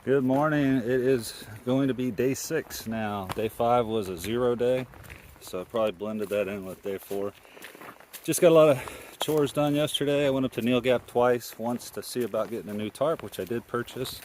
Good morning. It is going to be day 6 now. Day 5 was a 0 day, so I probably blended that in with day 4. Just got a lot of chores done yesterday. I went up to Neal Gap twice, once to see about getting a new tarp, which I did purchase.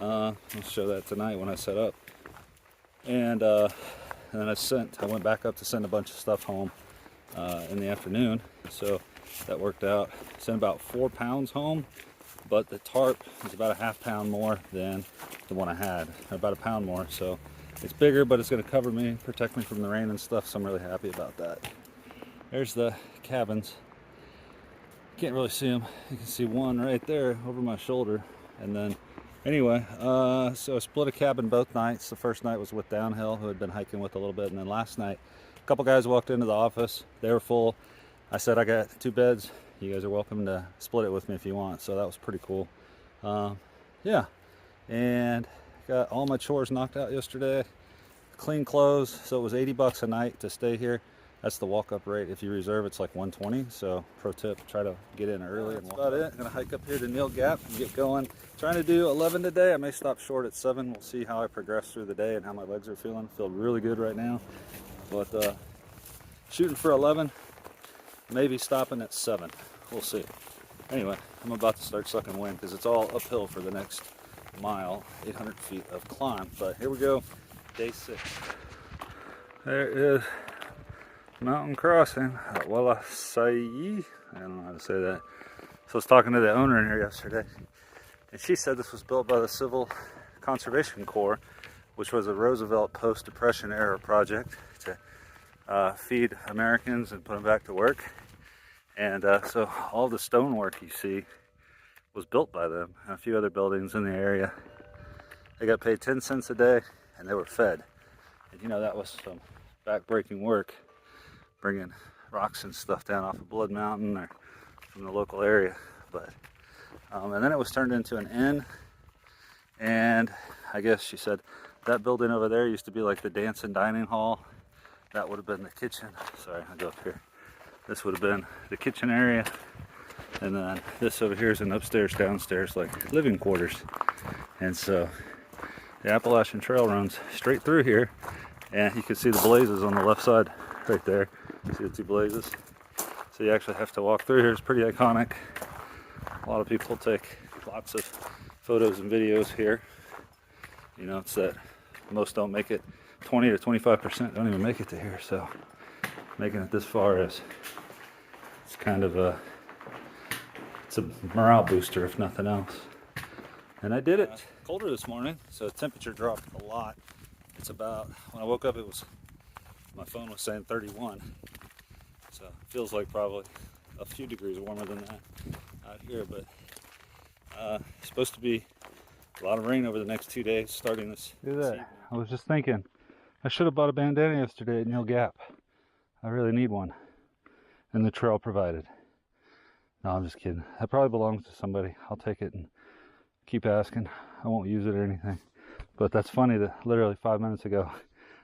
I'll show that tonight when I set up. And then I went back up to send a bunch of stuff home in the afternoon, so that worked out. Sent about 4 pounds home, but the tarp is about a ½ pound more than the one I had, about a pound more. So it's bigger, but it's going to cover me, protect me from the rain and stuff, so I'm really happy about that. There's the cabins. Can't really see them. You can see one right there over my shoulder. And then anyway, so I split a cabin both nights. The first night was with Downhill, who had been hiking with a little bit, and then last night a couple guys walked into the office. They were full. I said, I got 2 beds. You guys are welcome to split it with me if you want. So that was pretty cool. Yeah, and got all my chores knocked out yesterday. Clean clothes, so it was $80 a night to stay here. That's the walk-up rate. If you reserve, it's like $120. So pro tip, try to get in early. That's about it. I'm gonna hike up here to Neal Gap and get going. Trying to do 11 today. I may stop short at 7. We'll see how I progress through the day and how my legs are feeling. Feel really good right now, but shooting for 11. Maybe stopping at 7. We'll see. Anyway, I'm about to start sucking wind because it's all uphill for the next mile, 800 feet of climb. But here we go, day 6. There is Mountain Crossing at Walasai. I don't know how to say that. So I was talking to the owner in here yesterday, and she said this was built by the Civil Conservation Corps, which was a Roosevelt post-Depression era project to feed Americans and put them back to work. And so all the stonework you see was built by them, and a few other buildings in the area. They got paid 10 cents a day, and they were fed. And you know, that was some back-breaking work, bringing rocks and stuff down off of Blood Mountain or from the local area. But and then it was turned into an inn, and I guess she said that building over there used to be like the dance and dining hall. That would have been the kitchen. Sorry, I'll go up here. This would have been the kitchen area. And then this over here is an upstairs, downstairs, like living quarters. And so the Appalachian Trail runs straight through here. And you can see the blazes on the left side right there. See the 2 blazes? So you actually have to walk through here. It's pretty iconic. A lot of people take lots of photos and videos here. You know, it's that most don't make it. 20 to 25% don't even make it to here, so making it this far is it's kind of a morale booster if nothing else. And I did it. Colder this morning, so the temperature dropped a lot. It's about, when I woke up, my phone was saying 31, so it feels like probably a few degrees warmer than that out here. But it's supposed to be a lot of rain over the next 2 days starting this. Look at that. I was just thinking I should have bought a bandana yesterday at Neal Gap. I really need one. And the trail provided. No, I'm just kidding. That probably belongs to somebody. I'll take it and keep asking. I won't use it or anything. But that's funny that literally 5 minutes ago,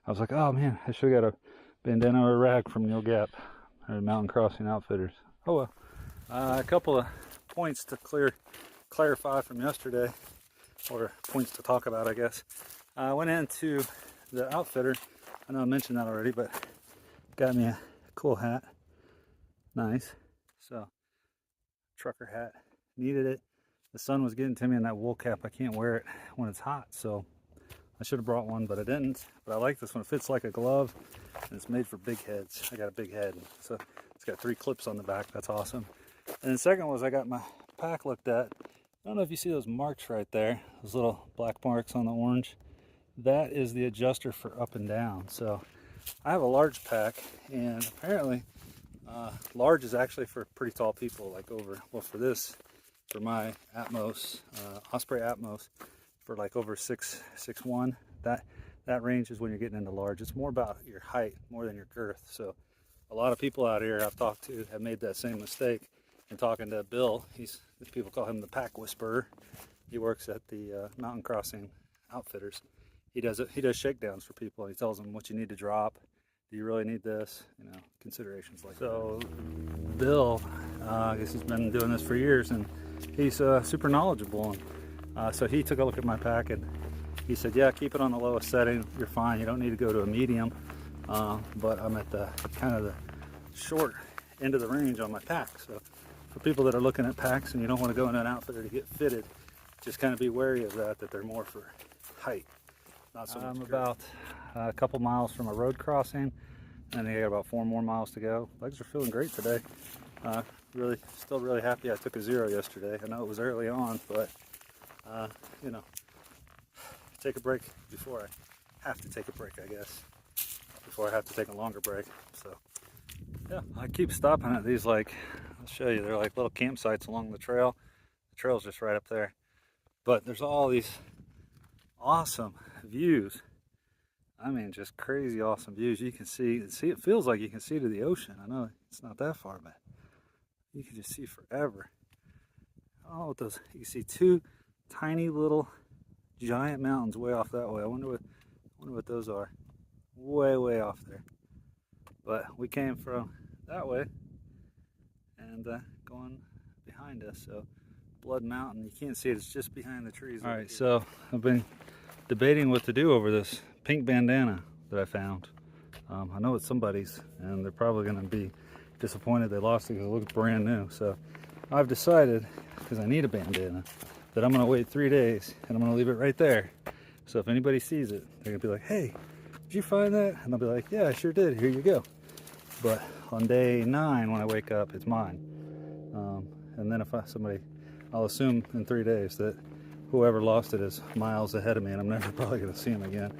I was like, oh man, I should have got a bandana or a rag from Neal Gap or Mountain Crossing Outfitters. Oh well. A couple of points to clarify from yesterday, or points to talk about, I guess. I went into the outfitter. I know I mentioned that already, but got me a cool hat. Nice. So, trucker hat. Needed it. The sun was getting to me in that wool cap. I can't wear it when it's hot, so I should have brought one, but I didn't. But I like this one. It fits like a glove, and it's made for big heads. I got a big head, so it's got 3 clips on the back. That's awesome. And the second was I got my pack looked at. I don't know if you see those marks right there, those little black marks on the orange. That is the adjuster for up and down. So I have a large pack, and apparently large is actually for pretty tall people, like for my Atmos, Osprey Atmos, for like over 6'1", that range is when you're getting into large. It's more about your height more than your girth. So a lot of people out here I've talked to have made that same mistake. And talking to Bill, people call him the pack whisperer. He works at the Mountain Crossing Outfitters. He does shakedowns for people. He tells them what you need to drop. Do you really need this? You know, considerations like that. So Bill, I guess he's been doing this for years, and he's super knowledgeable. And So he took a look at my pack and he said, yeah, keep it on the lowest setting. You're fine. You don't need to go to a medium. But I'm at the kind of the short end of the range on my pack. So for people that are looking at packs and you don't want to go in an outfitter to get fitted, just kind of be wary of that they're more for height. Not so much. I'm about a couple miles from a road crossing, and I got about 4 more miles to go. Legs are feeling great today. Still really happy I took a 0 yesterday. I know it was early on, but you know, take a break before I have to take a break, I guess. Before I have to take a longer break. So yeah, I keep stopping at these, like, I'll show you, they're like little campsites along the trail. The trail's just right up there. But there's all these awesome views. I mean, just crazy awesome views. You can see, it feels like you can see to the ocean. I know it's not that far, but you can just see forever. Oh, with those, you can see 2 tiny little giant mountains way off that way. I wonder what those are. Way off there. But we came from that way and going behind us, so Blood Mountain, you can't see it, it's just behind the trees. All right, so I've been debating what to do over this pink bandana that I found. I know it's somebody's, and they're probably going to be disappointed they lost it because it looks brand new. So I've decided, because I need a bandana, that I'm going to wait 3 days and I'm going to leave it right there. So if anybody sees it, they're going to be like, hey, did you find that? And I'll be like, yeah, I sure did, here you go. But on day 9 when I wake up, it's mine. And then if I'll assume in 3 days that whoever lost it is miles ahead of me and I'm never probably going to see him again.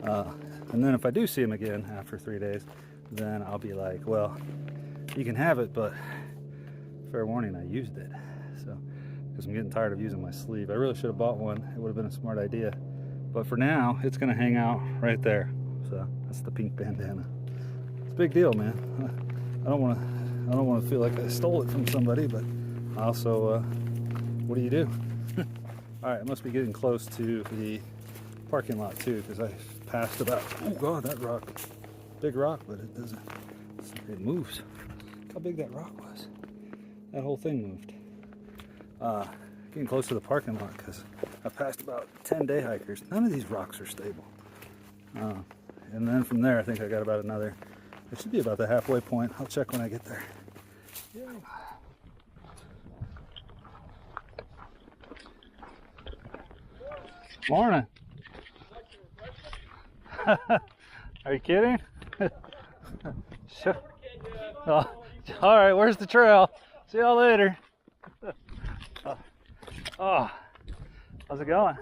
And then if I do see him again after 3 days, then I'll be like, well, you can have it, but fair warning, I used it. So, because I'm getting tired of using my sleeve. I really should have bought one. It would have been a smart idea. But for now, it's going to hang out right there. So that's the pink bandana. It's a big deal, man. I don't want to feel like I stole it from somebody, but I also, what do you do? All right, I must be getting close to the parking lot too, because I passed about, oh God, that rock, big rock, but it doesn't, it moves. Look how big that rock was. That whole thing moved. Getting close to the parking lot because I passed about 10 day hikers. None of these rocks are stable. And then from there, I think I got about another, it should be about the halfway point. I'll check when I get there. Yeah. Morning. Are you kidding? Sure. Oh, all right, where's the trail? See y'all later. Oh, how's it going?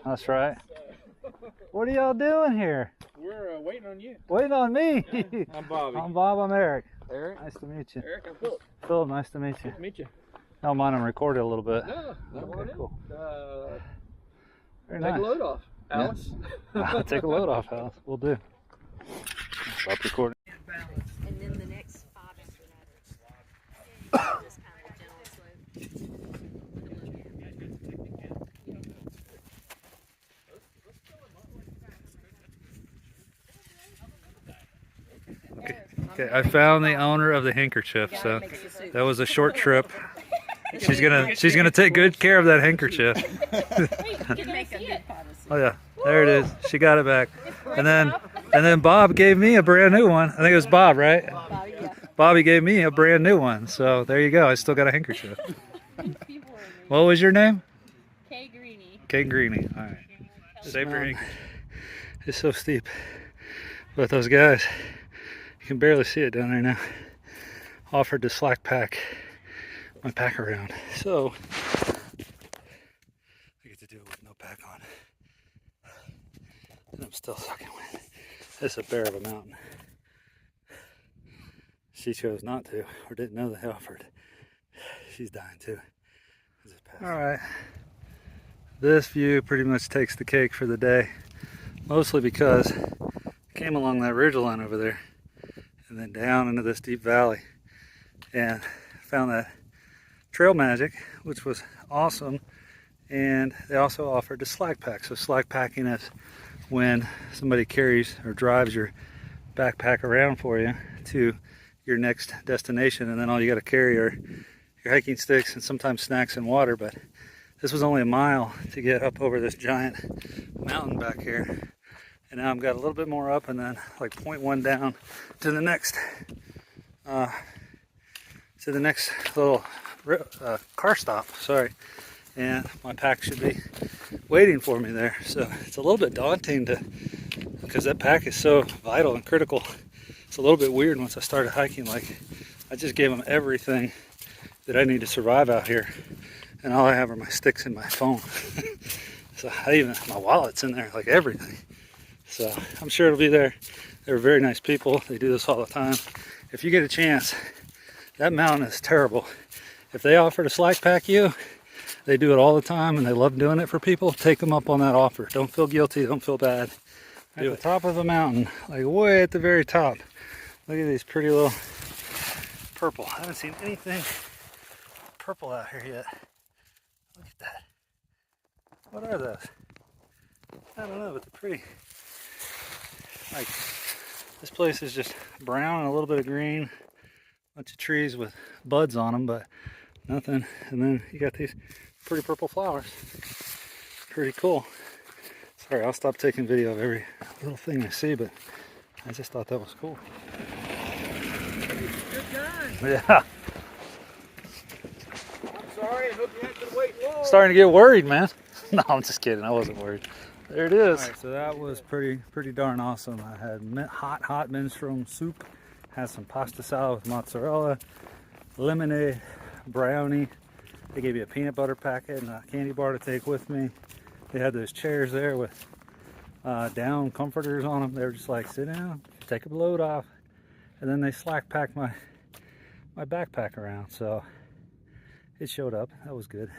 That's right. What are y'all doing here? We're waiting on you. Waiting on me. I'm Bobby. I'm Bob. I'm Eric. Eric. Nice to meet you. Eric, I'm Philip. Philip, nice to meet you. Nice to meet you. I don't mind I'm recording a little bit. No, Okay, cool. Very take nice. a load off, Alice. Yeah. Take a load off, Alice. We'll do. Stop recording. And then the next 5 after that are just kind of gentle slope. Okay, I found the owner of the handkerchief, so that was a short trip. She's gonna take good care of that handkerchief. Oh yeah, there it is. She got it back. And then Bob gave me a brand new one. I think it was Bob, right? Bobby gave me a brand new one. So there you go. I still got a handkerchief. What was your name? Kay Greeny. Kay Greeny. All right. Save your handkerchief. It's so steep. But those guys, you can barely see it down there now, offered to slack pack my pack around. So I get to do it with no pack on. And I'm still sucking wind. It's a bear of a mountain. She chose not to, or didn't know they offered. She's dying too. Alright. This view pretty much takes the cake for the day. Mostly because I came along that ridgeline over there and then down into this deep valley and found that Trail Magic, which was awesome, and they also offered to slack pack. So slack packing is when somebody carries or drives your backpack around for you to your next destination, and then all you got to carry are your hiking sticks and sometimes snacks and water. But This was only a mile to get up over this giant mountain back here. And now I've got a little bit more up and then like 0.1 down to the next little car stop, sorry. And my pack should be waiting for me there. So it's a little bit daunting because that pack is so vital and critical. It's a little bit weird once I started hiking, like I just gave them everything that I need to survive out here. And all I have are my sticks and my phone. So my wallet's in there, like everything. So I'm sure it'll be there. They're very nice people. They do this all the time. If you get a chance, that mountain is terrible. If they offer to slack pack you, they do it all the time and they love doing it for people. Take them up on that offer. Don't feel guilty, don't feel bad. At the top of the mountain, like way at the very top. Look at these pretty little purple. I haven't seen anything purple out here yet. Look at that. What are those? I don't know, but they're pretty. Like, this place is just brown and a little bit of green. Bunch of trees with buds on them, but nothing. And then you got these pretty purple flowers. Pretty cool. Sorry, I'll stop taking video of every little thing I see, but I just thought that was cool. Good gun. Yeah. I'm sorry. I hope you had to wait long. Starting to get worried, man. No, I'm just kidding. I wasn't worried. There it is. All right, so that was pretty darn awesome. I had hot minstrel soup. Had some pasta salad with mozzarella, lemonade, brownie. They gave you a peanut butter packet and a candy bar to take with me. They had those chairs there with down comforters on them. They were just like, sit down, take a load off. And then they slack packed my backpack around. So it showed up. That was good.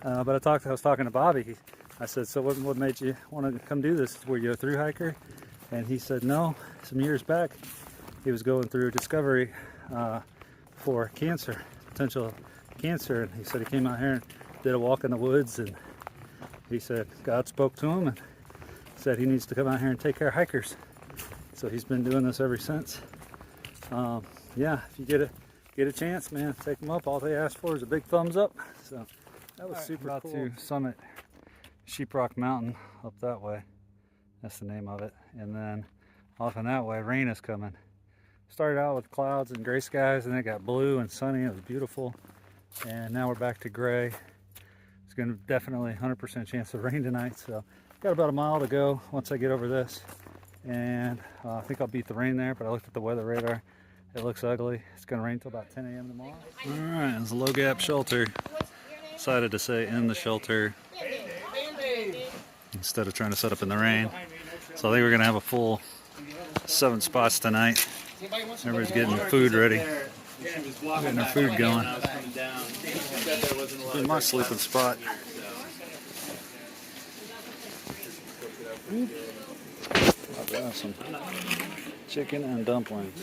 But I was talking to Bobby. I said, so what made you want to come do this? Were you a thru hiker? And he said, no, some years back, he was going through Discovery for cancer, potential cancer. And he said he came out here and did a walk in the woods. And he said God spoke to him and said he needs to come out here and take care of hikers. So he's been doing this ever since. Yeah, if you get a chance, man, take them up. All they ask for is a big thumbs up. So that was super cool. About to summit Sheeprock Mountain up that way. That's the name of it. And then off in that way, rain is coming. Started out with clouds and gray skies, and it got blue and sunny. It was beautiful. And now we're back to gray. It's going to definitely 100% chance of rain tonight. So got about a mile to go once I get over this. And I think I'll beat the rain there, but I looked at the weather radar. It looks ugly. It's going to rain till about 10 a.m. tomorrow. All right, it's a Low Gap shelter. Decided to say in the shelter instead of trying to set up in the rain. So I think we're going to have a full 7 spots tonight. Everybody's getting food ready. Getting their food going. This is my sleeping spot. I've got some chicken and dumplings.